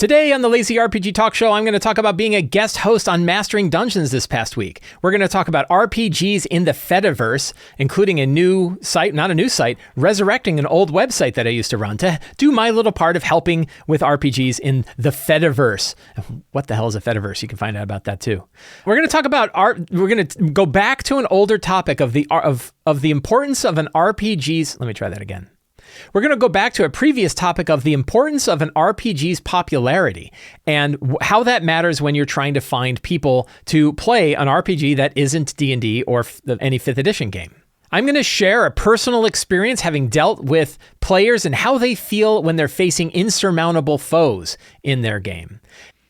Today on the Lazy RPG Talk Show, I'm going to talk about being a guest host on Mastering Dungeons this past week. We're going to talk about RPGs in the Fediverse, including a new site, not a new site, resurrecting an old website that I used to run to do my little part of helping with RPGs in the Fediverse. What the hell is a Fediverse? You can find out about that too. We're going to talk about we're going to go back to an older topic of the importance of an RPG's. Let me try that again. We're going to go back to a previous topic of the importance of an RPG's popularity and how that matters when you're trying to find people to play an RPG that isn't D&D or any 5th edition game. I'm going to share a personal experience having dealt with players and how they feel when they're facing insurmountable foes in their game.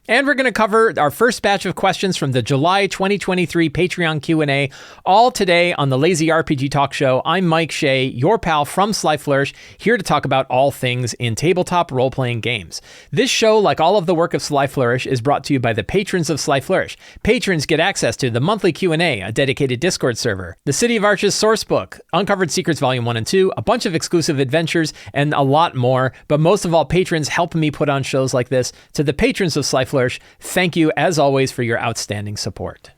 And we're going to cover our first batch of questions from the July 2023 Patreon Q&A, all today on the Lazy RPG Talk Show. I'm Mike Shea, your pal from Sly Flourish, here to talk about all things in tabletop role-playing games. This show, like all of the work of Sly Flourish, is brought to you by the patrons of Sly Flourish. Patrons get access to the monthly Q&A, a dedicated Discord server, the City of Arches sourcebook, Uncovered Secrets Volume 1 and 2, a bunch of exclusive adventures, and a lot more. But most of all, patrons help me put on shows like this. To the patrons of Sly Flourish, thank you, as always, for your outstanding support.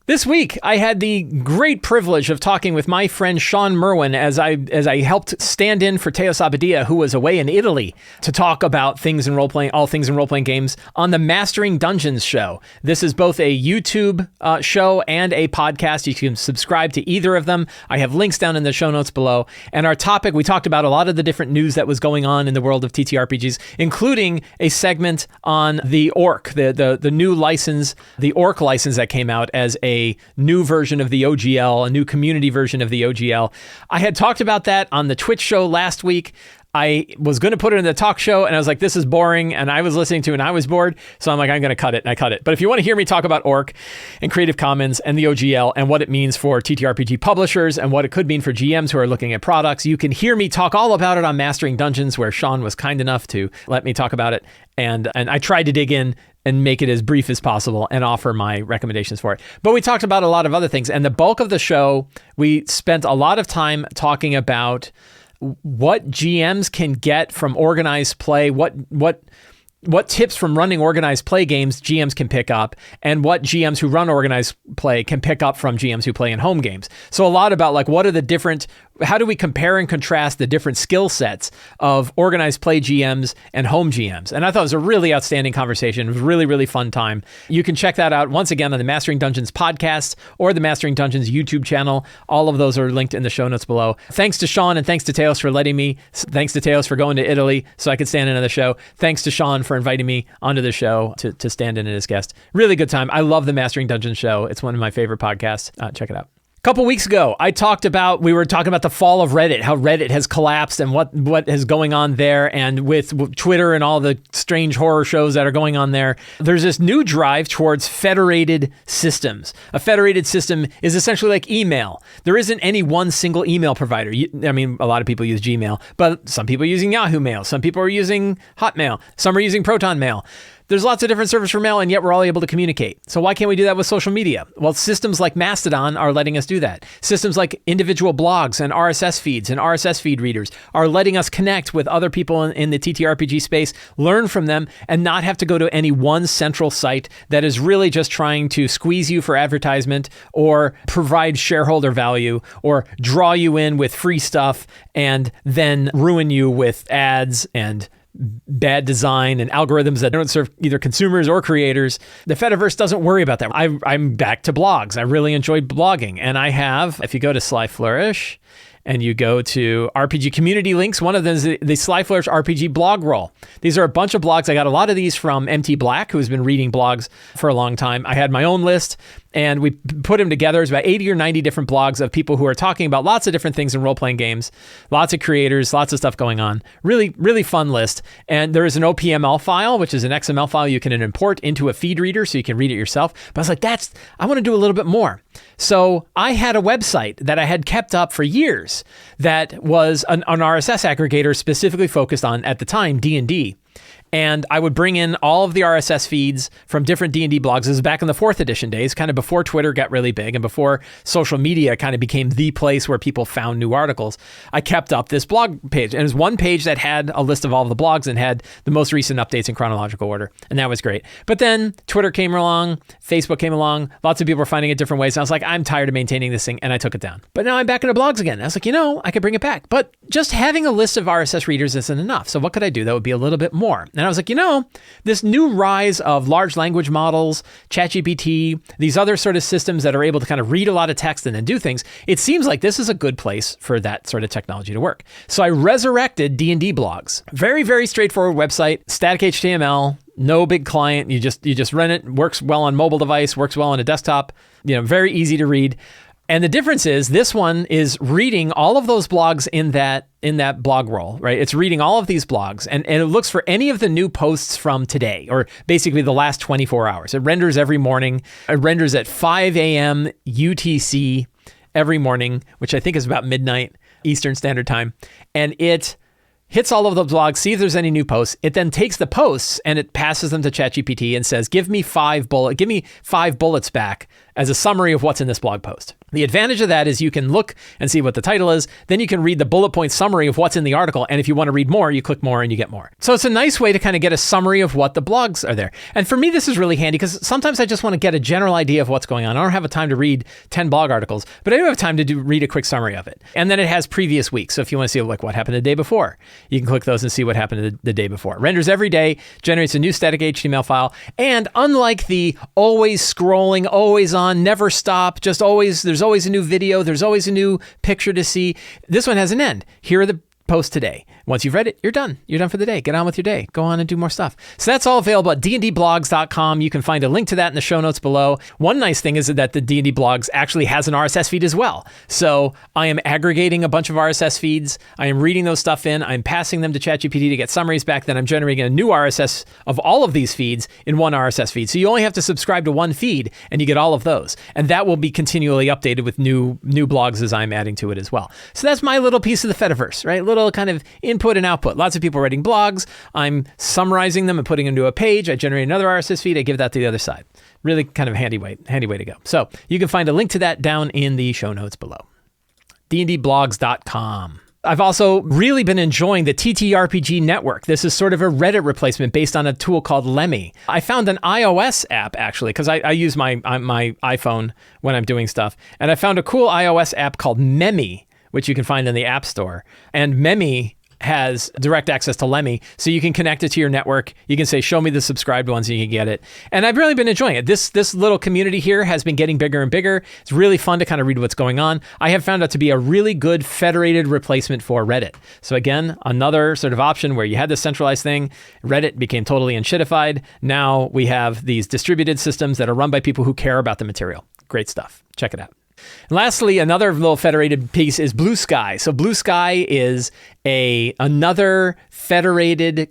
This week, I had the great privilege of talking with my friend Sean Merwin as I helped stand in for Teos Abadia, who was away in Italy, to talk about things in role-playing, all things in role-playing games on the Mastering Dungeons show. This is both a YouTube show and a podcast. You can subscribe to either of them. I have links down in the show notes below. And our topic, we talked about a lot of the different news that was going on in the world of TTRPGs, including a segment on the Orc, the new license, the Orc license that came out as a new version of the OGL, a new community version of the OGL. I had talked about that on the Twitch show last week. I was going to put it in the talk show, and I was like, this is boring, and I was listening to it, and I was bored, so I'm like, I'm going to cut it, and I cut it. But if you want to hear me talk about Orc and Creative Commons and the OGL and what it means for TTRPG publishers and what it could mean for GMs who are looking at products, you can hear me talk all about it on Mastering Dungeons, where Sean was kind enough to let me talk about it, and I tried to dig in and make it as brief as possible and offer my recommendations for it. But we talked about a lot of other things, and the bulk of the show, we spent a lot of time talking about what GMs can get from organized play, what tips from running organized play games GMs can pick up, and what GMs who run organized play can pick up from GMs who play in home games. So a lot about like what are the different, how do we compare and contrast the different skill sets of organized play GMs and home GMs? And I thought it was a really outstanding conversation. It was a really, really fun time. You can check that out once again on the Mastering Dungeons podcast or the Mastering Dungeons YouTube channel. All of those are linked in the show notes below. Thanks to Sean and thanks to Teos for letting me. Thanks to Teos for going to Italy so I could stand in on the show. Thanks to Sean for inviting me onto the show to stand in as guest. Really good time. I love the Mastering Dungeons show. It's one of my favorite podcasts. Check it out. A couple weeks ago, we were talking about the fall of Reddit, how Reddit has collapsed and what is going on there, and with Twitter and all the strange horror shows that are going on there. There's this new drive towards federated systems. A federated system is essentially like email. There isn't any one single email provider. I mean, a lot of people use Gmail, but some people are using Yahoo Mail. Some people are using Hotmail. Some are using Proton Mail. There's lots of different servers for mail, and yet we're all able to communicate. So why can't we do that with social media? Well, systems like Mastodon are letting us do that. Systems like individual blogs and RSS feeds and RSS feed readers are letting us connect with other people in the TTRPG space, learn from them, and not have to go to any one central site that is really just trying to squeeze you for advertisement or provide shareholder value or draw you in with free stuff and then ruin you with ads and bad design and algorithms that don't serve either consumers or creators. The Fediverse doesn't worry about that. I'm back to blogs. I really enjoyed blogging. And I have, if you go to Sly Flourish and you go to RPG community links, one of them is the Sly Flourish RPG blog roll. These are a bunch of blogs. I got a lot of these from MT Black, who's been reading blogs for a long time. I had my own list, and we put them together. It's about 80 or 90 different blogs of people who are talking about lots of different things in role-playing games, lots of creators, lots of stuff going on. Really, really fun list. And there is an OPML file, which is an XML file you can import into a feed reader so you can read it yourself. But I was like, I want to do a little bit more. So I had a website that I had kept up for years that was an RSS aggregator specifically focused on, at the time, D&D. And I would bring in all of the RSS feeds from different D&D blogs. This is back in the 4th edition days, kind of before Twitter got really big and before social media kind of became the place where people found new articles. I kept up this blog page. And it was one page that had a list of all of the blogs and had the most recent updates in chronological order. And that was great. But then Twitter came along, Facebook came along, lots of people were finding it different ways. And I was like, I'm tired of maintaining this thing. And I took it down. But now I'm back into blogs again. I was like, I could bring it back. But just having a list of RSS readers isn't enough. So what could I do that would be a little bit more? And I was like, this new rise of large language models, ChatGPT, these other sort of systems that are able to kind of read a lot of text and then do things, it seems like this is a good place for that sort of technology to work. So I resurrected D&D blogs. Very, very straightforward website, static HTML, no big client. You just run it, works well on mobile device, works well on a desktop, very easy to read. And the difference is this one is reading all of those blogs in that blog roll, right? It's reading all of these blogs and it looks for any of the new posts from today, or basically the last 24 hours. It renders every morning. It renders at 5 a.m. UTC every morning, which I think is about midnight Eastern Standard Time. And it hits all of the blogs, see if there's any new posts. It then takes the posts and it passes them to ChatGPT and says, give me 5 bullets back as a summary of what's in this blog post. The advantage of that is you can look and see what the title is. Then you can read the bullet point summary of what's in the article. And if you want to read more, you click more and you get more. So it's a nice way to kind of get a summary of what the blogs are there. And for me, this is really handy because sometimes I just want to get a general idea of what's going on. I don't have a time to read 10 blog articles, but I do have time to read a quick summary of it. And then it has previous weeks. So if you want to see what happened the day before, you can click those and see what happened the day before. It renders every day, generates a new static HTML file. And unlike the always scrolling, always on, never stop, there's always a new video, there's always a new picture to see. This one has an end. Here are the posts today. Once you've read it, you're done. You're done for the day. Get on with your day. Go on and do more stuff. So that's all available at dndblogs.com. You can find a link to that in the show notes below. One nice thing is that the D&D blogs actually has an RSS feed as well. So I am aggregating a bunch of RSS feeds. I am reading those stuff in. I'm passing them to ChatGPT to get summaries back. Then I'm generating a new RSS of all of these feeds in one RSS feed. So you only have to subscribe to one feed and you get all of those. And that will be continually updated with new blogs as I'm adding to it as well. So that's my little piece of the Fediverse, right? Little kind of input and output. Lots of people writing blogs. I'm summarizing them and putting them into a page. I generate another RSS feed. I give that to the other side. Really kind of handy way to go. So you can find a link to that down in the show notes below. dndblogs.com. I've also really been enjoying the TTRPG network. This is sort of a Reddit replacement based on a tool called Lemmy. I found an iOS app actually, because I use my iPhone when I'm doing stuff. And I found a cool iOS app called Lemmy, which you can find in the App Store. And Lemmy has direct access to Lemmy, so you can connect it to your network. You can say, show me the subscribed ones, and you can get it. And I've really been enjoying it. This little community here has been getting bigger and bigger. It's really fun to kind of read what's going on. I have found it to be a really good federated replacement for Reddit. So again, another sort of option where you had this centralized thing. Reddit became totally unshitified. Now we have these distributed systems that are run by people who care about the material. Great stuff. Check it out. And lastly, another little federated piece is Blue Sky. So Blue Sky is another federated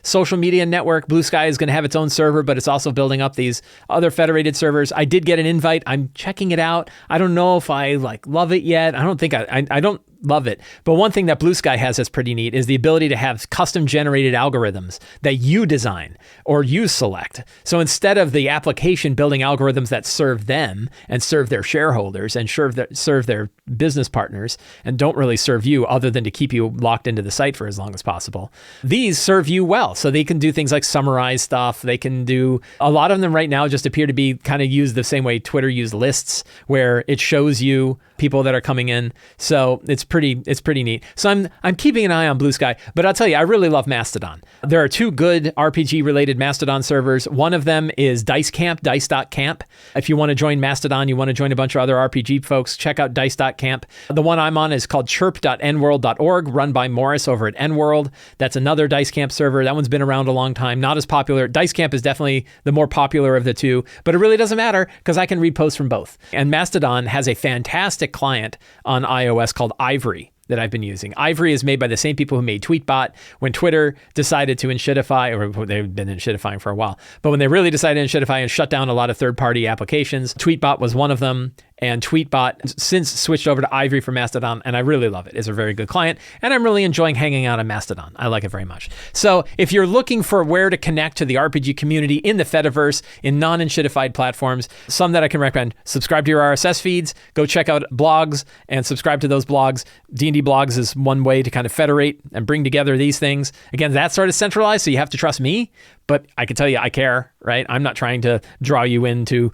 social media network. Blue Sky is going to have its own server, but it's also building up these other federated servers. I did get an invite. I'm checking it out. I don't know if I love it yet. I don't think I don't love it. But one thing that Blue Sky has that's pretty neat is the ability to have custom generated algorithms that you design or you select. So instead of the application building algorithms that serve them and serve their shareholders and serve their business partners and don't really serve you other than to keep you locked into the site for as long as possible, these serve you well. So they can do things like summarize stuff. They can do a lot of them right now just appear to be kind of used the same way Twitter used lists, where it shows you people that are coming in. So it's pretty neat. So I'm keeping an eye on Blue Sky, but I'll tell you, I really love Mastodon. There are two good RPG related Mastodon servers. One of them is Dice.camp, Dice.camp. If you want to join Mastodon, you want to join a bunch of other RPG folks, check out Dice.camp. The one I'm on is called chirp.nworld.org, run by Morris over at nworld. That's another Dice.camp server. That one's been around a long time, not as popular. Dice.camp is definitely the more popular of the two, but it really doesn't matter because I can read posts from both. And Mastodon has a fantastic client on iOS called Ivory that I've been using. Ivory is made by the same people who made Tweetbot. When Twitter decided to inshitify, or they've been inshitifying for a while, but when they really decided to inshitify and shut down a lot of third-party applications, Tweetbot was one of them. and Tweetbot since switched over to Ivory for Mastodon, and I really love it. It's a very good client, and I'm really enjoying hanging out on Mastodon. I like it very much. So if you're looking for where to connect to the RPG community in the Fediverse, in non-enshittified platforms, some that I can recommend, subscribe to your RSS feeds, go check out blogs and subscribe to those blogs. D&D blogs is one way to kind of federate and bring together these things. Again, that's sort of centralized, so you have to trust me, but I can tell you I care, right? I'm not trying to draw you in to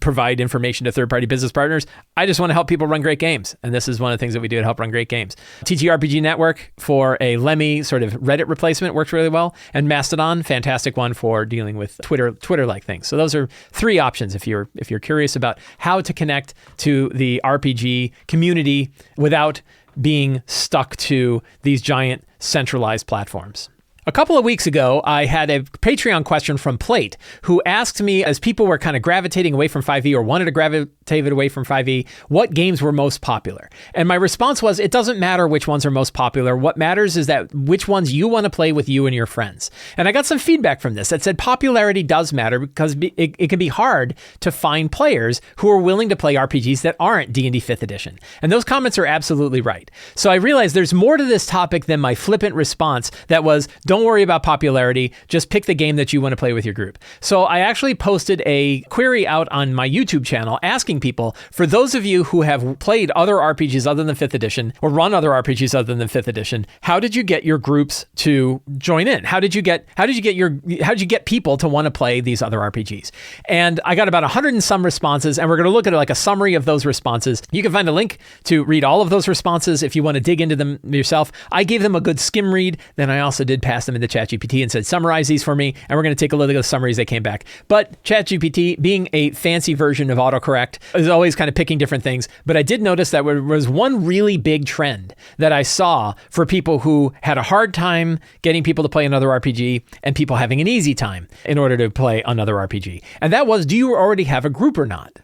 provide information to third-party business partners. I just want to help people run great games, and this is one of the things that we do to help run great games. TTRPG Network for a Lemmy sort of Reddit replacement works really well, and Mastodon, fantastic one for dealing with Twitter-like things. So those are three options if you're curious about how to connect to the RPG community without being stuck to these giant centralized platforms. A couple of weeks ago, I had a Patreon question from Plate, who asked me, as people were kind of gravitating away from 5e or wanted to gravitate away from 5e, what games were most popular. And my response was, it doesn't matter which ones are most popular. What matters is that which ones you want to play with you and your friends. And I got some feedback from this that said popularity does matter because it can be hard to find players who are willing to play RPGs that aren't D&D 5th edition. And those comments are absolutely right. So I realized there's more to this topic than my flippant response that was, don't worry about popularity, just pick the game that you want to play with your group. So I actually posted a query out on my YouTube channel asking people, for those of you who have played other RPGs other than 5th edition or run other RPGs other than 5th edition, how did you get your groups to join in? How did you get people to want to play these other RPGs? And I got about 100 and some responses, and we're going to look at like a summary of those responses. You can find a link to read all of those responses if you want to dig into them yourself. I gave them a good skim read, then I also did pass them into ChatGPT and said, summarize these for me, and we're going to take a look at the summaries that came back. But ChatGPT, being a fancy version of autocorrect, is always kind of picking different things. But I did notice that there was one really big trend that I saw for people who had a hard time getting people to play another RPG and people having an easy time in order to play another RPG. And that was, do you already have a group or not?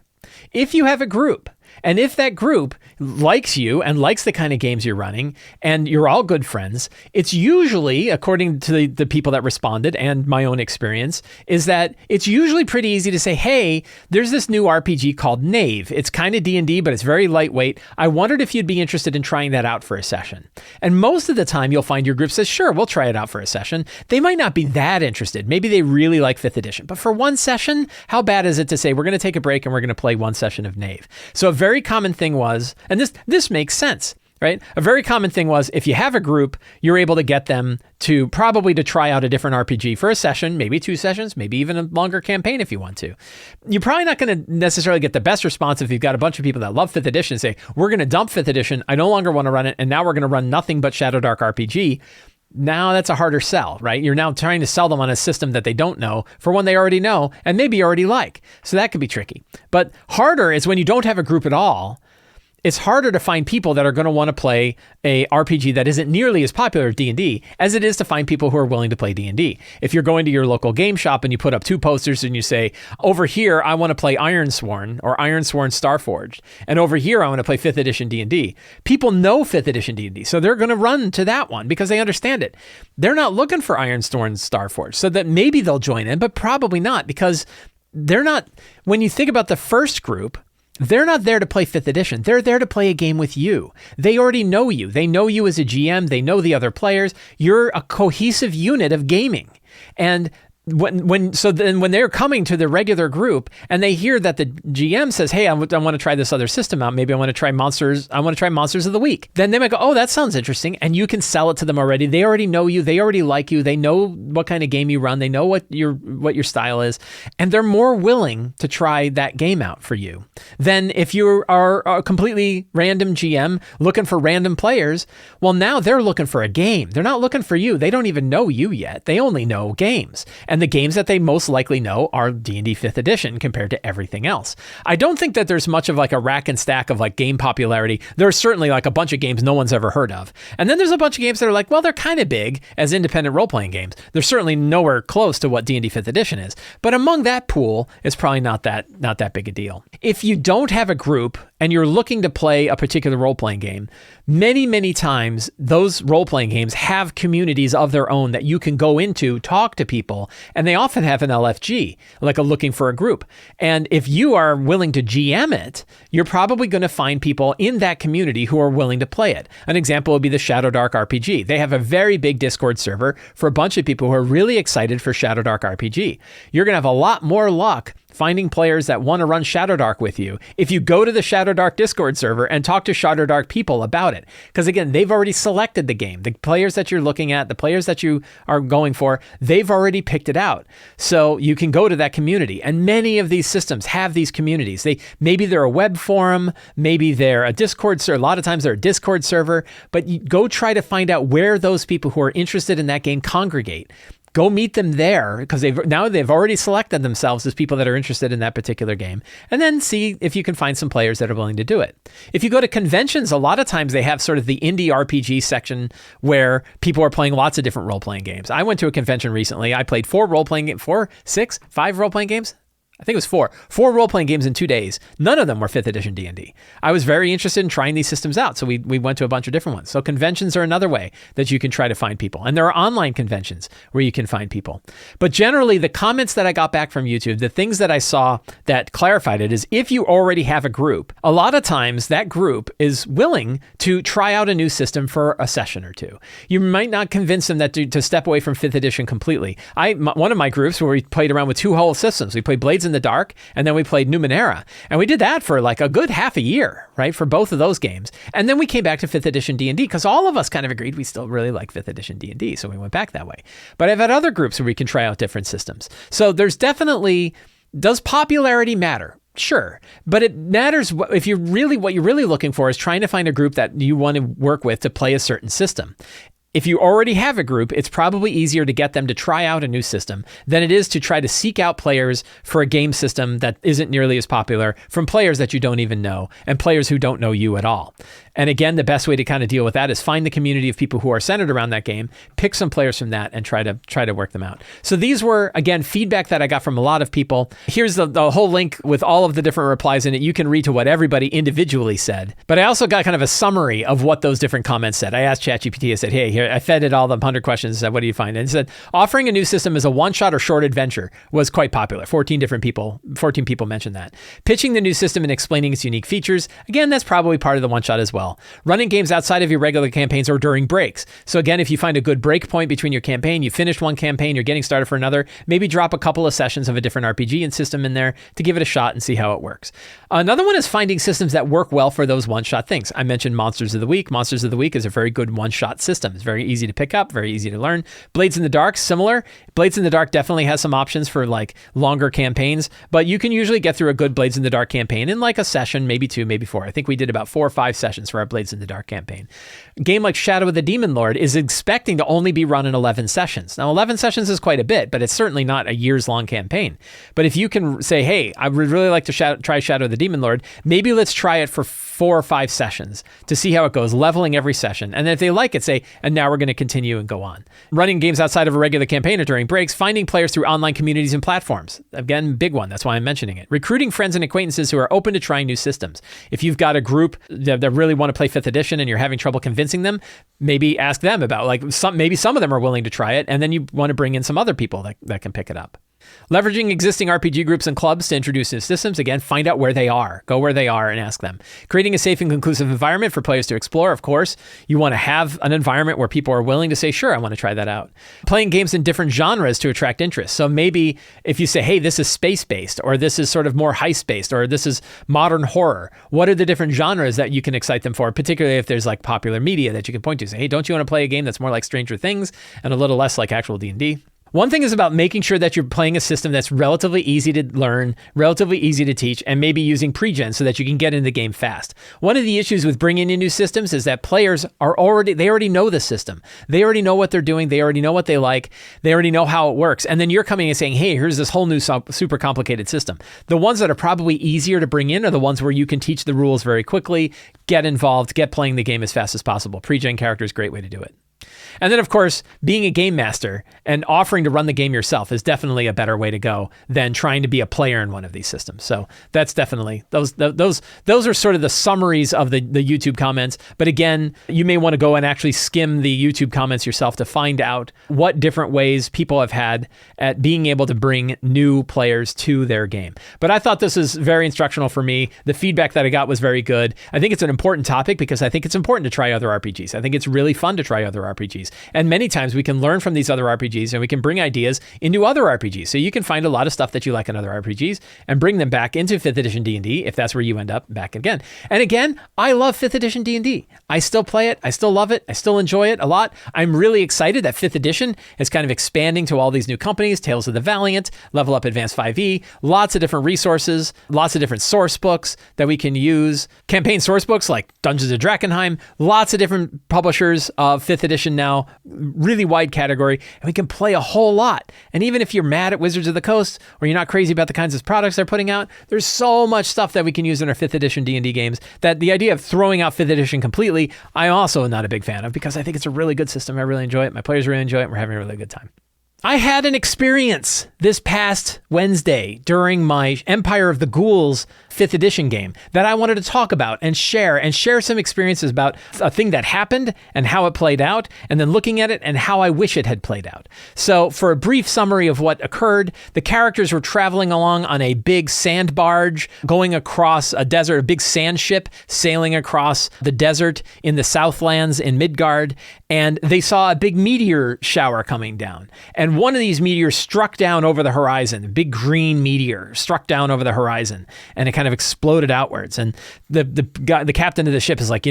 If you have a group, and if that group likes you and likes the kind of games you're running, and you're all good friends, it's usually, according to the people that responded and my own experience, is that it's usually pretty easy to say, hey, there's this new RPG called Knave. It's kind of D&D, but it's very lightweight. I wondered if you'd be interested in trying that out for a session. And most of the time, you'll find your group says, sure, we'll try it out for a session. They might not be that interested. Maybe they really like 5th edition. But for one session, how bad is it to say, we're going to take a break and we're going to play one session of Knave? So a very common thing was, and this makes sense, right? A very common thing was, if you have a group, you're able to get them to probably to try out a different RPG for a session, maybe 2 sessions, maybe even a longer campaign if you want to. You're probably not going to necessarily get the best response if you've got a bunch of people that love 5th edition and say, we're going to dump 5th edition, I no longer want to run it, and now we're going to run nothing but Shadow Dark RPG. Now that's a harder sell, right? You're now trying to sell them on a system that they don't know for one they already know and maybe already like. So that could be tricky. But harder is when you don't have a group at all. It's harder to find people that are going to want to play a RPG that isn't nearly as popular as D&D as it is to find people who are willing to play D&D. If you're going to your local game shop and you put up 2 posters and you say, over here, I want to play Ironsworn or Ironsworn Starforged, and over here, I want to play 5th edition D&D. People know 5th edition D&D, so they're going to run to that one because they understand it. They're not looking for Ironsworn Starforged, so that maybe they'll join in, but probably not, because they're not, when you think about the first group, they're not there to play 5th edition. They're there to play a game with you. They already know you. They know you as a GM. They know the other players. You're a cohesive unit of gaming. And when they're coming to the regular group and they hear that the GM says, hey, I want to try this other system out. Maybe I want to try Monsters of the Week. Then they might go, oh, that sounds interesting. And you can sell it to them already. They already know you. They already like you. They know what kind of game you run. They know what your style is. And they're more willing to try that game out for you than if you are a completely random GM looking for random players. Well, now they're looking for a game. They're not looking for you. They don't even know you yet. They only know games. And the games that they most likely know are D&D 5th edition compared to everything else. I don't think that there's much of like a rack and stack of like game popularity. There's certainly like a bunch of games no one's ever heard of. And then there's a bunch of games that are like, well, they're kind of big as independent role-playing games. They're certainly nowhere close to what D&D 5th edition is. But among that pool, it's probably not that big a deal. If you don't have a group and you're looking to play a particular role-playing game, many, many times those role-playing games have communities of their own that you can go into, talk to people, and they often have an LFG, like a looking for a group. And if you are willing to GM it, you're probably going to find people in that community who are willing to play it. An example would be the Shadowdark RPG. They have a very big Discord server for a bunch of people who are really excited for Shadowdark RPG. You're going to have a lot more luck finding players that want to run Shadowdark with you if you go to the Shadowdark Discord server and talk to Shadowdark people about it. Because again, they've already selected the game. The players that you're looking at, the players that you are going for, they've already picked it out. So you can go to that community. And many of these systems have these communities. Maybe they're a web forum, maybe they're a Discord server. A lot of times they're a Discord server, but you go try to find out where those people who are interested in that game congregate. Go meet them there, because they've already selected themselves as people that are interested in that particular game, and then see if you can find some players that are willing to do it. If you go to conventions, a lot of times they have sort of the indie RPG section where people are playing lots of different role-playing games. I went to a convention recently. I played 5 role-playing games. I think it was 4 role-playing games in 2 days. None of them were 5th edition D&D. I was very interested in trying these systems out, so we went to a bunch of different ones. So conventions are another way that you can try to find people. And there are online conventions where you can find people. But generally, the comments that I got back from YouTube, the things that I saw that clarified it is if you already have a group, a lot of times that group is willing to try out a new system for a session or two. You might not convince them that to step away from 5th edition completely. One of my groups where we played around with 2 whole systems, we played Blades in the Dark, and then we played Numenera. And we did that for like a good half a year, right? For both of those games. And then we came back to 5th edition D&D because all of us kind of agreed we still really like 5th edition D&D. So we went back that way. But I've had other groups where we can try out different systems. So there's definitely, does popularity matter? Sure. But it matters if you're really, what you're really looking for is trying to find a group that you want to work with to play a certain system. If you already have a group, it's probably easier to get them to try out a new system than it is to try to seek out players for a game system that isn't nearly as popular from players that you don't even know and players who don't know you at all. And again, the best way to kind of deal with that is find the community of people who are centered around that game, pick some players from that, and try to work them out. So these were, again, feedback that I got from a lot of people. Here's the whole link with all of the different replies in it. You can read to what everybody individually said. But I also got kind of a summary of what those different comments said. I asked ChatGPT, I said, hey, here, I fed it all the 100 questions. I said, what do you find? And it said, offering a new system as a one-shot or short adventure was quite popular. 14 people mentioned that. Pitching the new system and explaining its unique features. Again, that's probably part of the one-shot as well. Running games outside of your regular campaigns or during breaks. So again, if you find a good break point between your campaign, you finished one campaign, you're getting started for another, maybe drop a couple of sessions of a different RPG and system in there to give it a shot and see how it works. Another one is finding systems that work well for those one-shot things. I mentioned Monsters of the Week. Monsters of the Week is a very good one-shot system. It's very easy to pick up, very easy to learn. Blades in the Dark, similar. Blades in the Dark definitely has some options for like longer campaigns, but you can usually get through a good Blades in the Dark campaign in like a session, maybe 2, maybe 4. I think we did about 4 or 5 sessions for our Blades in the Dark campaign. A game like Shadow of the Demon Lord is expecting to only be run in 11 sessions. Now, 11 sessions is quite a bit, but it's certainly not a years-long campaign. But if you can say, hey, I would really like to try Shadow of the Demon Lord, maybe let's try it for 4 or 5 sessions to see how it goes, leveling every session. And if they like it, say, and now we're going to continue and go on. Running games outside of a regular campaign or during breaks, finding players through online communities and platforms. Again, big one. That's why I'm mentioning it. Recruiting friends and acquaintances who are open to trying new systems. If you've got a group that really want to play 5th edition and you're having trouble convincing them, maybe ask them about, like, maybe some of them are willing to try it, and then you want to bring in some other people that can pick it up. Leveraging existing RPG groups and clubs to introduce new systems. Again, find out where they are. Go where they are and ask them. Creating a safe and conclusive environment for players to explore. Of course, you want to have an environment where people are willing to say, sure, I want to try that out. Playing games in different genres to attract interest. So maybe if you say, hey, this is space-based, or this is sort of more heist-based, or this is modern horror, what are the different genres that you can excite them for, particularly if there's like popular media that you can point to. Say, hey, don't you want to play a game that's more like Stranger Things and a little less like actual D&D? One thing is about making sure that you're playing a system that's relatively easy to learn, relatively easy to teach, and maybe using pre-gen so that you can get into the game fast. One of the issues with bringing in new systems is that players they already know the system. They already know what they're doing. They already know what they like. They already know how it works. And then you're coming and saying, hey, here's this whole new super complicated system. The ones that are probably easier to bring in are the ones where you can teach the rules very quickly, get involved, get playing the game as fast as possible. Pre-gen character is a great way to do it. And then, of course, being a game master and offering to run the game yourself is definitely a better way to go than trying to be a player in one of these systems. So that's definitely, those are sort of the summaries of the YouTube comments. But again, you may want to go and actually skim the YouTube comments yourself to find out what different ways people have had at being able to bring new players to their game. But I thought this is very instructional for me. The feedback that I got was very good. I think it's an important topic because I think it's important to try other RPGs. I think it's really fun to try other RPGs. And many times we can learn from these other RPGs and we can bring ideas into other RPGs. So you can find a lot of stuff that you like in other RPGs and bring them back into 5th edition D&D if that's where you end up back again. And again, I love 5th edition D&D. I still play it. I still love it. I still enjoy it a lot. I'm really excited that 5th edition is kind of expanding to all these new companies, Tales of the Valiant, Level Up Advanced 5e, lots of different resources, lots of different source books that we can use. Campaign source books like Dungeons of Drakkenheim, lots of different publishers of 5th edition now, really wide category, and we can play a whole lot. And even if you're mad at Wizards of the Coast or you're not crazy about the kinds of products they're putting out, there's so much stuff that we can use in our 5th edition D&D games that the idea of throwing out 5th edition completely, I'm also not a big fan of because I think it's a really good system. I really enjoy it. My players really enjoy it. And we're having a really good time. I had an experience this past Wednesday during my Empire of the Ghouls 5th edition game that I wanted to talk about and share some experiences about a thing that happened and how it played out, and then looking at it and how I wish it had played out. So for a brief summary of what occurred, the characters were traveling along on a big sand barge going across a desert, a big sand ship sailing across the desert in the Southlands in Midgard, and they saw a big meteor shower coming down. And one of these meteors struck down over the horizon, a big green meteor struck down over the horizon, and it kind of exploded outwards. And the captain of the ship is like,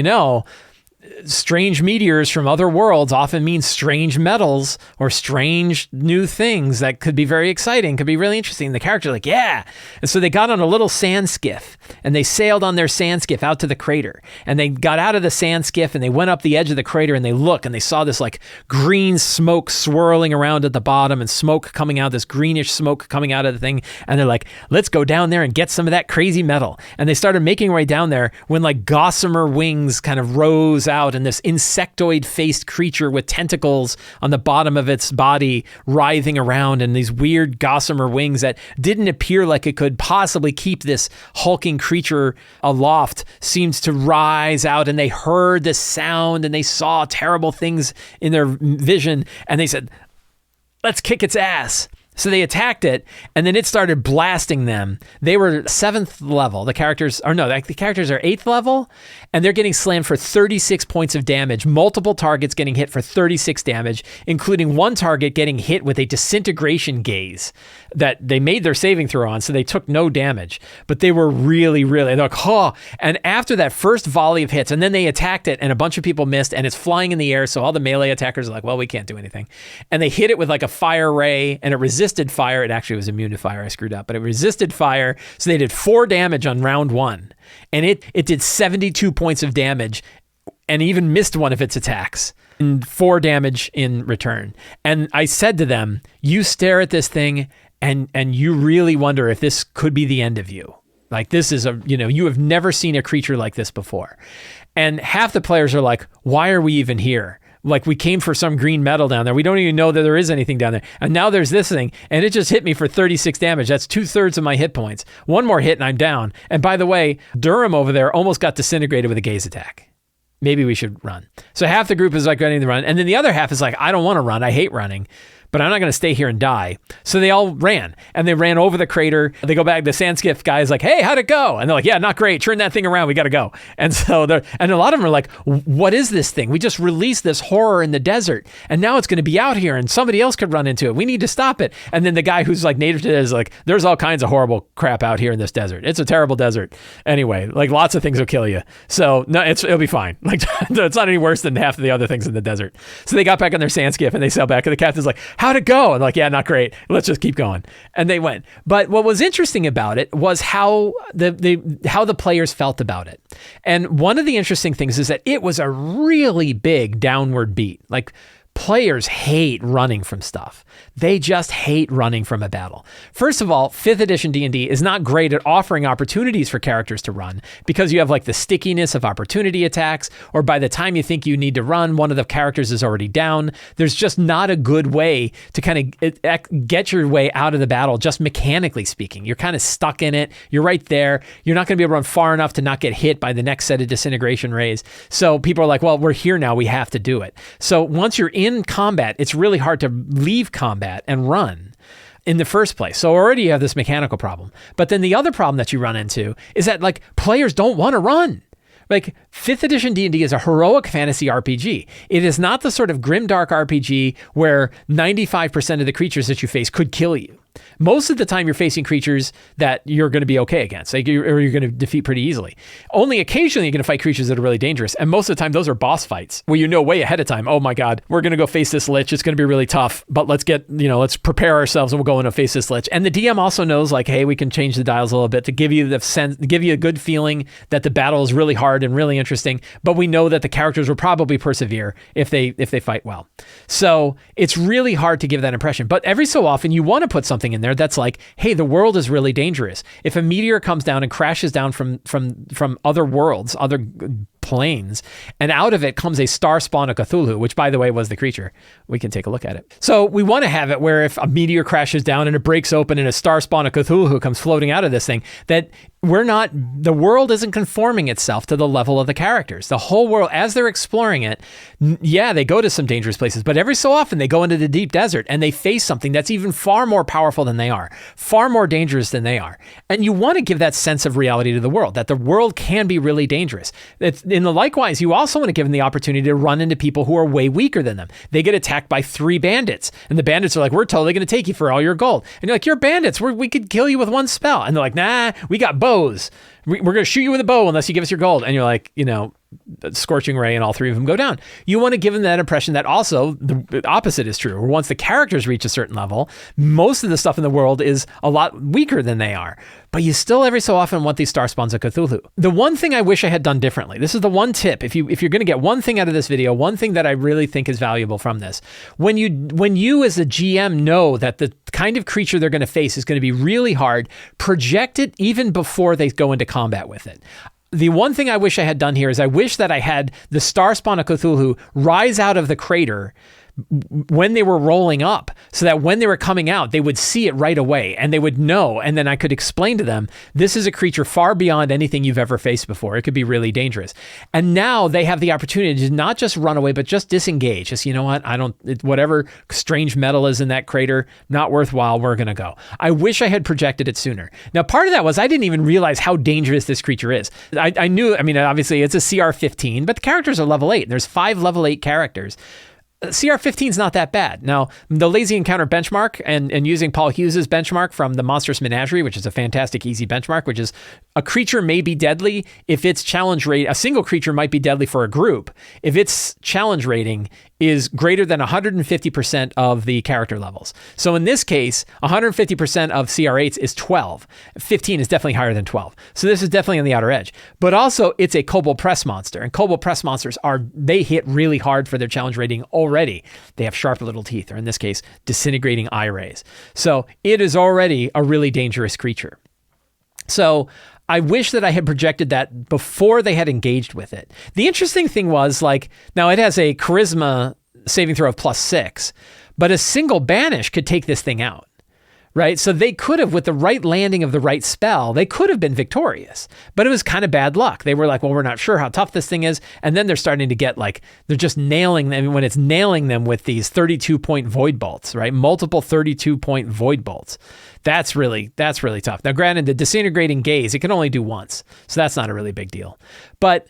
strange meteors from other worlds often mean strange metals or strange new things that could be very exciting, could be really interesting. The character's like, yeah. And so they got on a little sand skiff and they sailed on their sand skiff out to the crater. And they got out of the sand skiff and they went up the edge of the crater and they look and they saw this like green smoke swirling around at the bottom and smoke coming out, this greenish smoke coming out of the thing. And they're like, let's go down there and get some of that crazy metal. And they started making their way down there when like gossamer wings kind of rose out and this insectoid-faced creature with tentacles on the bottom of its body writhing around and these weird gossamer wings that didn't appear like it could possibly keep this hulking creature aloft seemed to rise out, and they heard this sound and they saw terrible things in their vision, and they said, let's kick its ass. So they attacked it, and then it started blasting them. They were 7th level. The characters are 8th level, and they're getting slammed for 36 points of damage, multiple targets getting hit for 36 damage, including one target getting hit with a disintegration gaze that they made their saving throw on, so they took no damage. But they were really, they're like, oh. And after that first volley of hits, and then they attacked it, and a bunch of people missed, and it's flying in the air, so all the melee attackers are like, well, we can't do anything. And they hit it with like a fire ray, and it resisted fire. It actually was immune to fire. I screwed up, but it resisted fire. So they did 4 damage on round 1, and it did 72 points of damage and even missed one of its attacks and 4 damage in return. And I said to them, you stare at this thing and you really wonder if this could be the end of you. Like this is you have never seen a creature like this before. And half the players are like, why are we even here? Like we came for some green metal down there. We don't even know that there is anything down there. And now there's this thing, and it just hit me for 36 damage. That's 2/3 of my hit points. One more hit and I'm down. And by the way, Durham over there almost got disintegrated with a gaze attack. Maybe we should run. So half the group is like ready to run. And then the other half is like, I don't want to run. I hate running, but I'm not going to stay here and die. So they all ran, and they ran over the crater. They go back. The sand skiff guy is like, hey, how'd it go? And they're like, yeah, not great. Turn that thing around. We got to go. And so and a lot of them are like, what is this thing? We just released this horror in the desert, and now it's going to be out here, and somebody else could run into it. We need to stop it. And then the guy who's like native to it is like, there's all kinds of horrible crap out here in this desert. It's a terrible desert. Anyway, like lots of things will kill you. So no, it'll be fine. Like it's not any worse than half of the other things in the desert. So they got back on their sand skiff and they sailed back, and the captain's like, how'd it go? And like, yeah, not great. Let's just keep going. And they went. But what was interesting about it was how the players felt about it. And one of the interesting things is that it was a really big downward beat. Like Players hate running from stuff. They just hate running from a battle. First of all, 5th edition D&D is not great at offering opportunities for characters to run because you have like the stickiness of opportunity attacks, or by the time you think you need to run, one of the characters is already down. There's just not a good way to kind of get your way out of the battle, just mechanically speaking. You're kind of stuck in it. You're right there. You're not going to be able to run far enough to not get hit by the next set of disintegration rays. So people are like, well, we're here now. We have to do it. So once you're in combat, it's really hard to leave combat and run in the first place. So already you have this mechanical problem. But then the other problem that you run into is that like players don't want to run. Like 5th edition D&D is a heroic fantasy RPG. It is not the sort of grimdark RPG where 95% of the creatures that you face could kill you. Most of the time you're facing creatures that you're going to be okay against, or you're going to defeat pretty easily. Only occasionally you're going to fight creatures that are really dangerous. And most of the time those are boss fights where you know way ahead of time, oh my God, we're going to go face this lich. It's going to be really tough, but let's prepare ourselves and we'll go in and face this lich. And the DM also knows like, hey, we can change the dials a little bit to give you the sense, give you a good feeling that the battle is really hard and really interesting, but we know that the characters will probably persevere if they fight well. So it's really hard to give that impression. But every so often you want to put something in there that's like, hey, the world is really dangerous. If a meteor comes down and crashes down from other worlds, other planes, and out of it comes a star spawn of Cthulhu, which by the way was the creature. We can take a look at it. So we want to have it where if a meteor crashes down and it breaks open and a star spawn of Cthulhu comes floating out of this thing, that the world isn't conforming itself to the level of the characters. The whole world, as they're exploring it, yeah, they go to some dangerous places, but every so often they go into the deep desert and they face something that's even far more powerful than they are, far more dangerous than they are. And you want to give that sense of reality to the world, that the world can be really dangerous. Likewise, you also want to give them the opportunity to run into people who are way weaker than them. They get attacked by 3 bandits, and the bandits are like, we're totally going to take you for all your gold. And you're like, you're bandits. We could kill you with one spell. And they're like, nah, we got bows. We're going to shoot you with a bow unless you give us your gold. And you're like, scorching ray, and all 3 of them go down. You want to give them that impression that also the opposite is true. Once the characters reach a certain level, most of the stuff in the world is a lot weaker than they are. But you still every so often want these star spawns of Cthulhu. The one thing I wish I had done differently, this is the one tip, if you're going to get one thing out of this video, one thing that I really think is valuable from this, when you as a GM know that the kind of creature they're going to face is going to be really hard, project it even before they go into combat with it. The one thing I wish I had done here is I wish that I had the star spawn of Cthulhu rise out of the crater when they were rolling up, so that when they were coming out, they would see it right away and they would know. And then I could explain to them, this is a creature far beyond anything you've ever faced before. It could be really dangerous. And now they have the opportunity to not just run away, but just disengage. Just, you know what? Whatever strange metal is in that crater, not worthwhile. We're going to go. I wish I had projected it sooner. Now, part of that was I didn't even realize how dangerous this creature is. I knew, obviously it's a CR 15, but the characters are level 8. And there's 5 level 8 characters. CR 15 is not that bad. Now, the lazy encounter benchmark and using Paul Hughes's benchmark from the Monstrous Menagerie, which is a fantastic easy benchmark, which is a creature may be deadly if its challenge rate, a single creature might be deadly for a group if its challenge rating is greater than 150% of the character levels. So in this case, 150% of CR8s is 12. 15 is definitely higher than 12. So this is definitely on the outer edge. But also, it's a Kobold Press monster. And Kobold Press monsters they hit really hard for their challenge rating already. They have sharp little teeth, or in this case, disintegrating eye rays. So it is already a really dangerous creature. So I wish that I had projected that before they had engaged with it. The interesting thing was, now it has a charisma saving throw of +6, but a single banish could take this thing out, right? So they could have, with the right landing of the right spell, they could have been victorious, but it was kind of bad luck. They were like, well, we're not sure how tough this thing is. And then they're starting to get they're just nailing them when it's nailing them with these 32-point void bolts, right? Multiple 32-point void bolts. That's really tough. Now, granted, the disintegrating gaze, it can only do once, so that's not a really big deal. But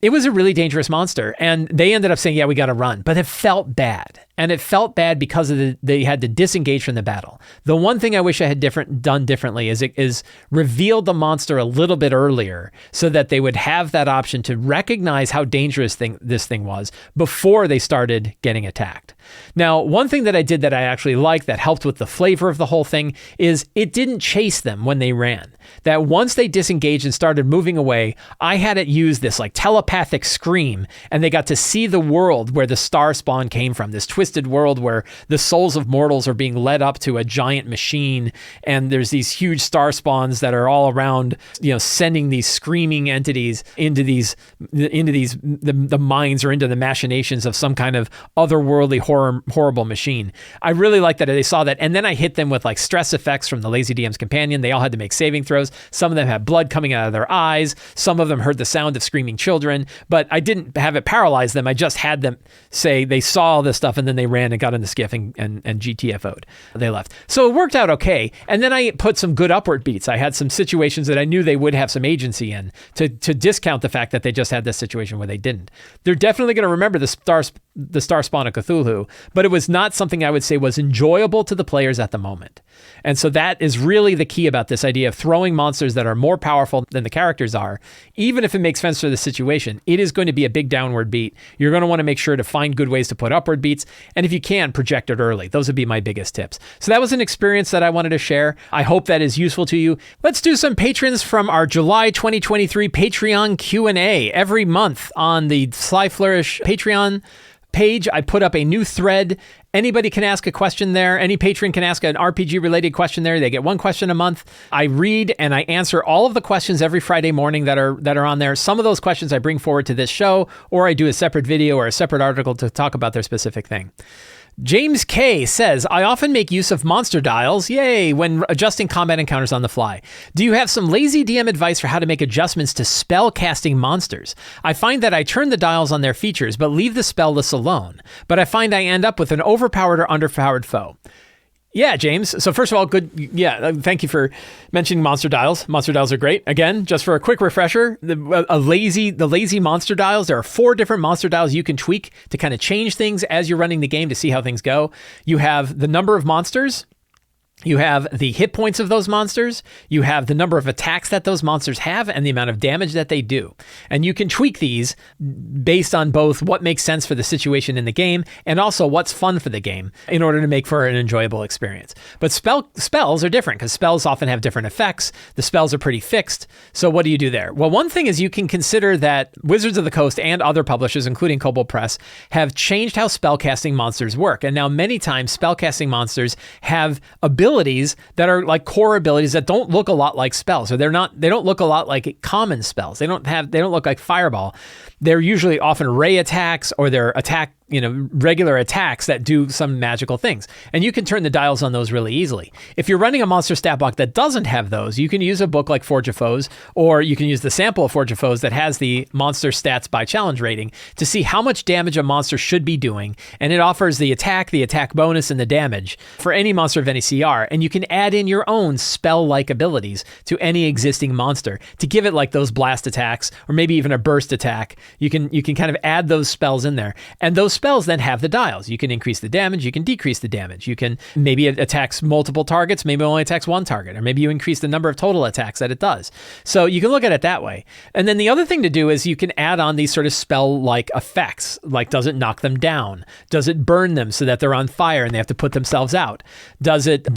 it was a really dangerous monster, and they ended up saying, yeah, we got to run. But it felt bad. and it felt bad because they had to disengage from the battle. The one thing I wish I had done differently is revealed the monster a little bit earlier so that they would have that option to recognize how dangerous this thing was before they started getting attacked. Now, one thing that I did that I actually liked that helped with the flavor of the whole thing is it didn't chase them when they ran. That once they disengaged and started moving away, I had it use this like telepathic scream, and they got to see the world where the star spawn came from, this twisted world where the souls of mortals are being led up to a giant machine, and there's these huge star spawns that are all around, sending these screaming entities into the minds or into the machinations of some kind of otherworldly horrible machine. I really like that they saw that, and then I hit them with like stress effects from the Lazy DM's Companion. They all had to make saving throws. Some of them had blood coming out of their eyes. Some of them heard the sound of screaming children, but I didn't have it paralyze them. I just had them say they saw all this stuff, and then they ran and got in the skiff and GTFO'd. They left. So it worked out okay. And then I put some good upward beats. I had some situations that I knew they would have some agency in to discount the fact that they just had this situation where they didn't. They're definitely going to remember the star spawn of Cthulhu, but it was not something I would say was enjoyable to the players at the moment. And so that is really the key about this idea of throwing monsters that are more powerful than the characters are. Even if it makes sense for the situation, it is going to be a big downward beat. You're going to want to make sure to find good ways to put upward beats. And if you can, project it early. Those would be my biggest tips. So that was an experience that I wanted to share. I hope that is useful to you. Let's do some patrons from our July 2023 Patreon Q&A. Every month on the Sly Flourish Patreon page, I put up a new thread. Anybody can ask a question there. Any patron can ask an RPG related question there. They get one question a month. I read and I answer all of the questions every Friday morning that are on there. Some of those questions I bring forward to this show, or I do a separate video or a separate article to talk about their specific thing. James K says, I often make use of monster dials, yay, when adjusting combat encounters on the fly. Do you have some lazy DM advice for how to make adjustments to spell casting monsters? I find that I turn the dials on their features, but leave the spell list alone. But I find I end up with an overpowered or underpowered foe. Yeah, James. So first of all, good. Yeah, thank you for mentioning monster dials. Monster dials are great. Again, just for a quick refresher, the lazy monster dials, there are 4 different monster dials you can tweak to kind of change things as you're running the game to see how things go. You have the number of monsters. You have the hit points of those monsters, you have the number of attacks that those monsters have, and the amount of damage that they do. And you can tweak these based on both what makes sense for the situation in the game and also what's fun for the game in order to make for an enjoyable experience. But spells are different because spells often have different effects. The spells are pretty fixed. So what do you do there? Well, one thing is you can consider that Wizards of the Coast and other publishers, including Kobold Press, have changed how spellcasting monsters work. And now many times spellcasting monsters have abilities that are like core abilities that don't look a lot like spells, or they don't look a lot like common spells. They don't look like Fireball. They're usually often ray attacks, or they're regular attacks that do some magical things. And you can turn the dials on those really easily. If you're running a monster stat block that doesn't have those, you can use a book like Forge of Foes, or you can use the sample of Forge of Foes that has the monster stats by challenge rating to see how much damage a monster should be doing. And it offers the attack bonus, and the damage for any monster of any CR. And you can add in your own spell-like abilities to any existing monster to give it like those blast attacks, or maybe even a burst attack. You can kind of add those spells in there. And those spells then have the dials. You can increase the damage, you can decrease the damage. You can maybe it attacks multiple targets, maybe it only attacks one target, or maybe you increase the number of total attacks that it does. So you can look at it that way. And then the other thing to do is you can add on these sort of spell-like effects, like does it knock them down? Does it burn them so that they're on fire and they have to put themselves out? Does it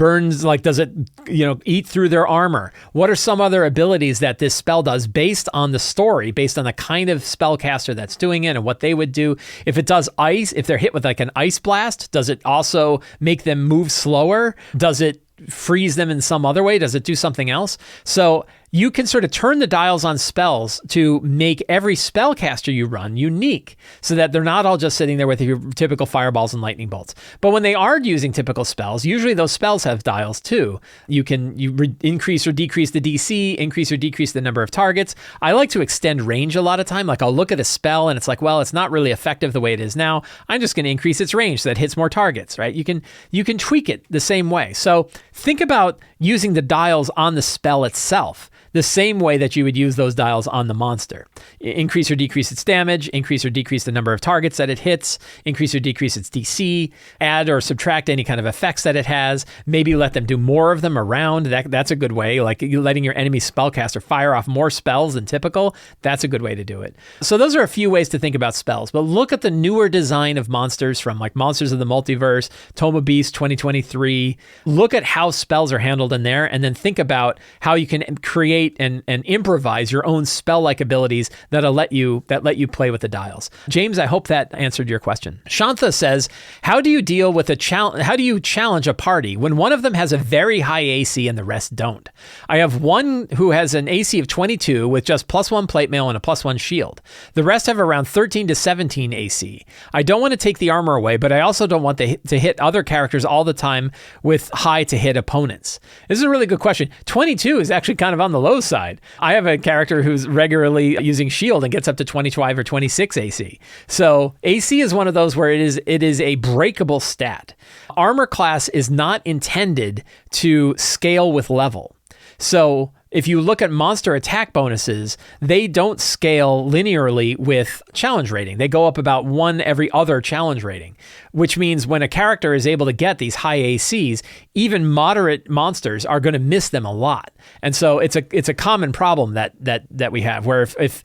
eat through their armor? What are some other abilities that this spell does based on the story, based on the kind of spellcaster that's doing it and what they would do? If it does ice, if they're hit with like an ice blast, does it also make them move slower? Does it freeze them in some other way? Does it do something else? So you can sort of turn the dials on spells to make every spellcaster you run unique, so that they're not all just sitting there with your typical fireballs and lightning bolts. But when they are using typical spells, usually those spells have dials too. You can increase or decrease the DC, increase or decrease the number of targets. I like to extend range a lot of time. Like I'll look at a spell and it's like, well, it's not really effective the way it is now. I'm just going to increase its range so that it hits more targets, right? You can tweak it the same way. So think about using the dials on the spell itself, the same way that you would use those dials on the monster. Increase or decrease its damage, increase or decrease the number of targets that it hits, increase or decrease its DC, add or subtract any kind of effects that it has, maybe let them do more of them around. That's a good way, like letting your enemy spellcaster fire off more spells than typical. That's a good way to do it. So those are a few ways to think about spells, but look at the newer design of monsters from like Monsters of the Multiverse, Tome of Beast 2023. Look at how spells are handled in there, and then think about how you can create and improvise your own spell-like abilities that'll let you play with the dials. James, I hope that answered your question. Shantha says, how do you deal with how do you challenge a party when one of them has a very high AC and the rest don't? I have one who has an AC of 22 with just +1 plate mail and a +1 shield. The rest have around 13 to 17 AC. I don't want to take the armor away, but I also don't want to hit other characters all the time with high to hit opponents. This is a really good question. 22 is actually kind of on the low side. I have a character who's regularly using shield and gets up to 25 or 26 AC. So AC is one of those where it is a breakable stat. Armor class is not intended to scale with level. So if you look at monster attack bonuses, they don't scale linearly with challenge rating. They go up about 1 every other challenge rating, which means when a character is able to get these high ACs, even moderate monsters are going to miss them a lot. And so it's a common problem that we have, where if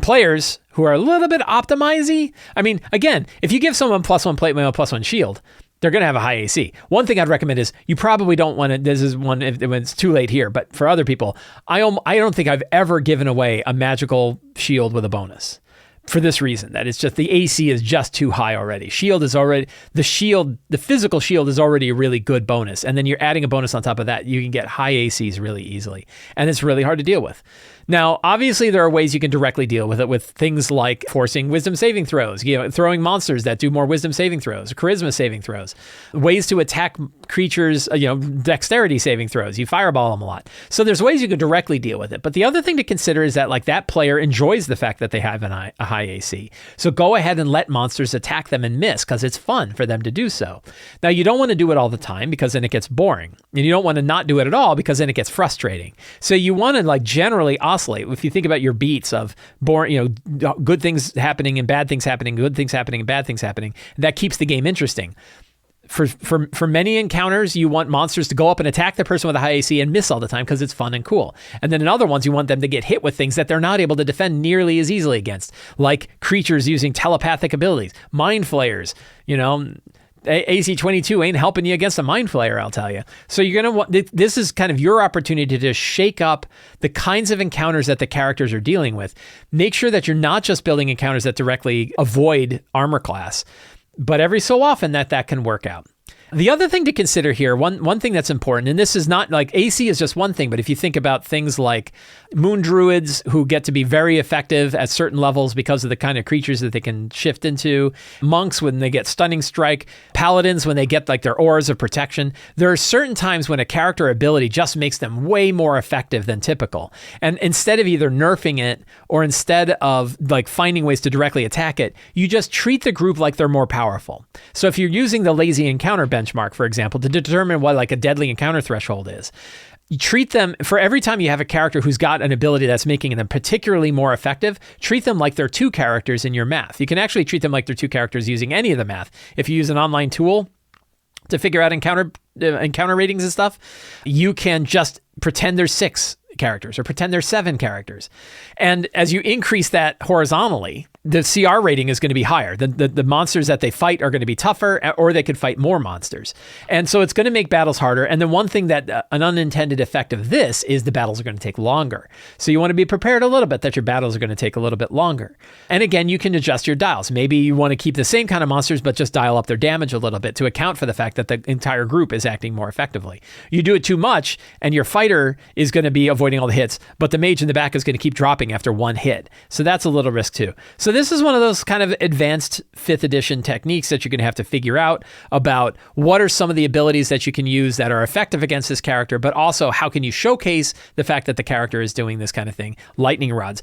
players who are a little bit optimizy, I mean, again, if you give someone +1 plate mail, +1 shield, they're going to have a high AC. One thing I'd recommend is you probably don't want to, this is one when it's too late here, but for other people, I don't think I've ever given away a magical shield with a bonus for this reason, that it's just the AC is just too high already. The physical shield is already a really good bonus. And then you're adding a bonus on top of that. You can get high ACs really easily. And it's really hard to deal with. Now, obviously, there are ways you can directly deal with it with things like forcing wisdom saving throws, throwing monsters that do more wisdom saving throws, charisma saving throws, ways to attack creatures, dexterity saving throws. You fireball them a lot. So there's ways you can directly deal with it. But the other thing to consider is that that player enjoys the fact that they have a high AC. So go ahead and let monsters attack them and miss, because it's fun for them to do so. Now, you don't want to do it all the time, because then it gets boring. And you don't want to not do it at all, because then it gets frustrating. So you want to generally oscillate. If you think about your beats of good things happening and bad things happening, good things happening and bad things happening, that keeps the game interesting. For many encounters, you want monsters to go up and attack the person with a high AC and miss all the time because it's fun and cool. And then in other ones, you want them to get hit with things that they're not able to defend nearly as easily against, like creatures using telepathic abilities, mind flayers, AC 22 ain't helping you against a mind flayer, I'll tell you. So you're going to want, this is kind of your opportunity to shake up the kinds of encounters that the characters are dealing with. Make sure that you're not just building encounters that directly avoid armor class, but every so often that can work out. The other thing to consider here, one thing that's important, and this is not like AC is just one thing, but if you think about things like moon druids who get to be very effective at certain levels because of the kind of creatures that they can shift into, monks when they get stunning strike, paladins when they get their auras of protection, there are certain times when a character ability just makes them way more effective than typical. And instead of either nerfing it or instead of finding ways to directly attack it, you just treat the group like they're more powerful. So if you're using the lazy encounter benchmark, for example, to determine what a deadly encounter threshold is, you treat them, for every time you have a character who's got an ability that's making them particularly more effective, treat them like they're 2 characters in your math. You can actually treat them like they're 2 characters using any of the math. If you use an online tool to figure out encounter ratings and stuff, you can just pretend there's 6 characters or pretend there's 7 characters. And as you increase that horizontally, the CR rating is going to be higher. The monsters that they fight are going to be tougher, or they could fight more monsters. And so it's going to make battles harder. And then one thing that an unintended effect of this is the battles are going to take longer. So you want to be prepared a little bit that your battles are going to take a little bit longer. And again, you can adjust your dials. Maybe you want to keep the same kind of monsters, but just dial up their damage a little bit to account for the fact that the entire group is acting more effectively. You do it too much, and your fighter is going to be avoiding all the hits, but the mage in the back is going to keep dropping after 1 hit. So that's a little risk too. So this is one of those kind of advanced 5th edition techniques that you're going to have to figure out about what are some of the abilities that you can use that are effective against this character, but also how can you showcase the fact that the character is doing this kind of thing. Lightning rods,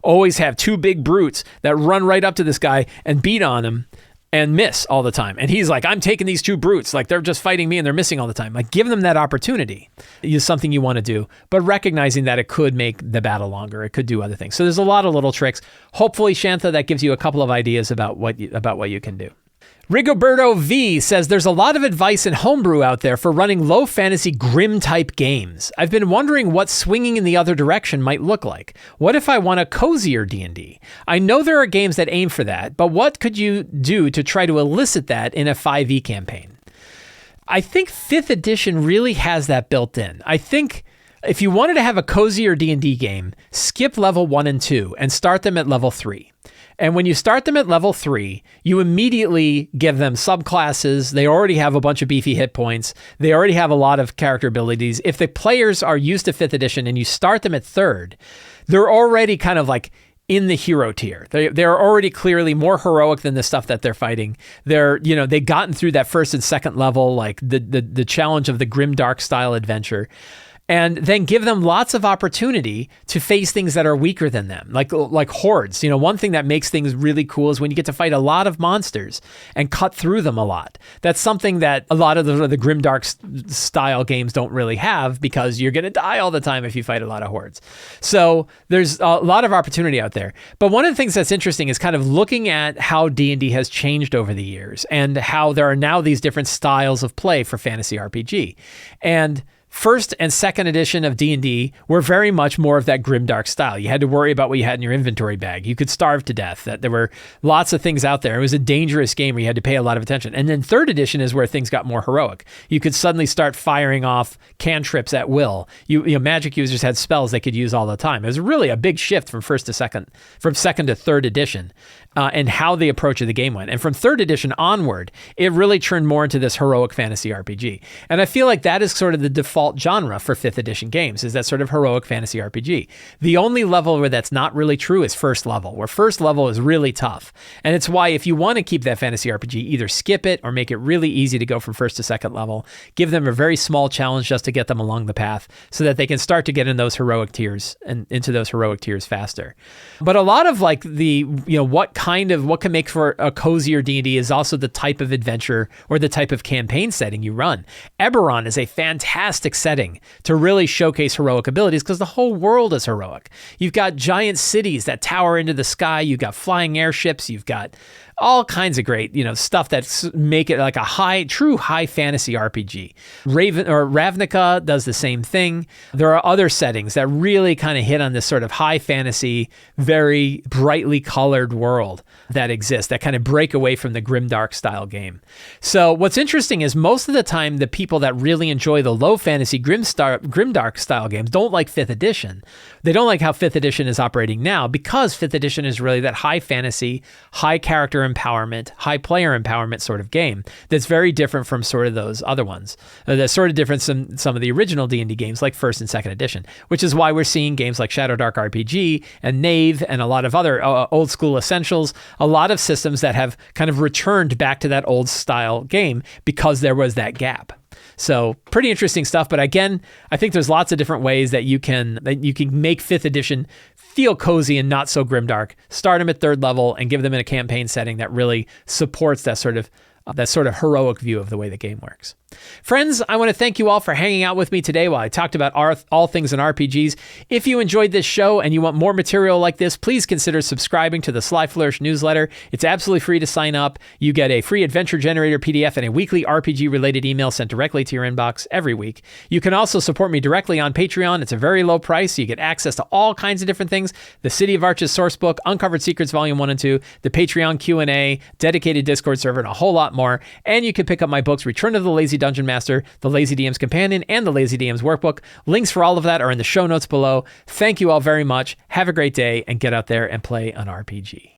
always have 2 big brutes that run right up to this guy and beat on him. and miss all the time. And he's like, I'm taking these 2 brutes. Like, they're just fighting me and they're missing all the time. Like, give them that opportunity is something you want to do, but recognizing that it could make the battle longer. It could do other things. So there's a lot of little tricks. Hopefully, Shantha, that gives you a couple of ideas about what you can do. Rigoberto V says there's a lot of advice in homebrew out there for running low fantasy grim type games. I've been wondering what swinging in the other direction might look like. What if I want a cozier D&D? I know there are games that aim for that, but what could you do to try to elicit that in a 5e campaign? I think 5th edition really has that built in. I think if you wanted to have a cozier D&D game, skip level 1 and 2 and start them at level 3. And when you start them at level 3, you immediately give them subclasses. They already have a bunch of beefy hit points. They already have a lot of character abilities. If the players are used to 5th edition and you start them at 3rd, they're already kind of like in the hero tier. They're already clearly more heroic than the stuff that they're fighting. They've gotten through that 1st and 2nd level, like the challenge of the grimdark style adventure. And then give them lots of opportunity to face things that are weaker than them, like hordes. One thing that makes things really cool is when you get to fight a lot of monsters and cut through them a lot. That's something that a lot of the grimdark style games don't really have, because you're going to die all the time if you fight a lot of hordes. So there's a lot of opportunity out there. But one of the things that's interesting is kind of looking at how D&D has changed over the years and how there are now these different styles of play for fantasy RPG. And 1st and 2nd edition of D&D were very much more of that grimdark style. You had to worry about what you had in your inventory bag. You could starve to death. That there were lots of things out there. It was a dangerous game where you had to pay a lot of attention. And then 3rd edition is where things got more heroic. You could suddenly start firing off cantrips at will. Magic users had spells they could use all the time. It was really a big shift from 2nd to 3rd edition. And how the approach of the game went. And from 3rd edition onward, it really turned more into this heroic fantasy RPG. And I feel like that is sort of the default genre for 5th edition games, is that sort of heroic fantasy RPG. The only level where that's not really true is 1st level, where 1st level is really tough. And it's why if you want to keep that fantasy RPG, either skip it or make it really easy to go from 1st to 2nd level, give them a very small challenge just to get them along the path so that they can start to get in those heroic tiers and into those heroic tiers faster. But a lot of like what can make for a cozier D&D is also the type of adventure or the type of campaign setting you run. Eberron is a fantastic setting to really showcase heroic abilities because the whole world is heroic. You've got giant cities that tower into the sky. You've got flying airships. You've got all kinds of great, stuff that make it like a true high fantasy RPG. Ravnica does the same thing. There are other settings that really kind of hit on this sort of high fantasy, very brightly colored world that exists, that kind of break away from the grimdark style game. So what's interesting is most of the time, the people that really enjoy the low fantasy grimdark style games don't like 5th edition. They don't like how 5th edition is operating now, because 5th edition is really that high fantasy, high character empowerment, high player empowerment sort of game that's very different from sort of those other ones. That's sort of different from some of the original D&D games like 1st and 2nd edition, which is why we're seeing games like Shadow Dark RPG and Knave and a lot of other old school essentials, a lot of systems that have kind of returned back to that old style game because there was that gap. So pretty interesting stuff. But again, I think there's lots of different ways that you can make 5th edition feel cozy and not so grimdark. Start them at 3rd level and give them in a campaign setting that really supports that sort of heroic view of the way the game works. Friends, I want to thank you all for hanging out with me today while I talked about all things in RPGs. If you enjoyed this show and you want more material like this, please consider subscribing to the Sly Flourish newsletter. It's absolutely free to sign up. You get a free adventure generator PDF and a weekly RPG-related email sent directly to your inbox every week. You can also support me directly on Patreon. It's a very low price. You get access to all kinds of different things: the City of Arches sourcebook, Uncovered Secrets Volume 1 and 2, the Patreon Q&A, dedicated Discord server, and a whole lot more. And you can pick up my books, Return of the Lazy Dungeon Master, The Lazy DM's Companion, and The Lazy DM's Workbook. Links for all of that are in the show notes below. Thank you all very much. Have a great day, and get out there and play an RPG.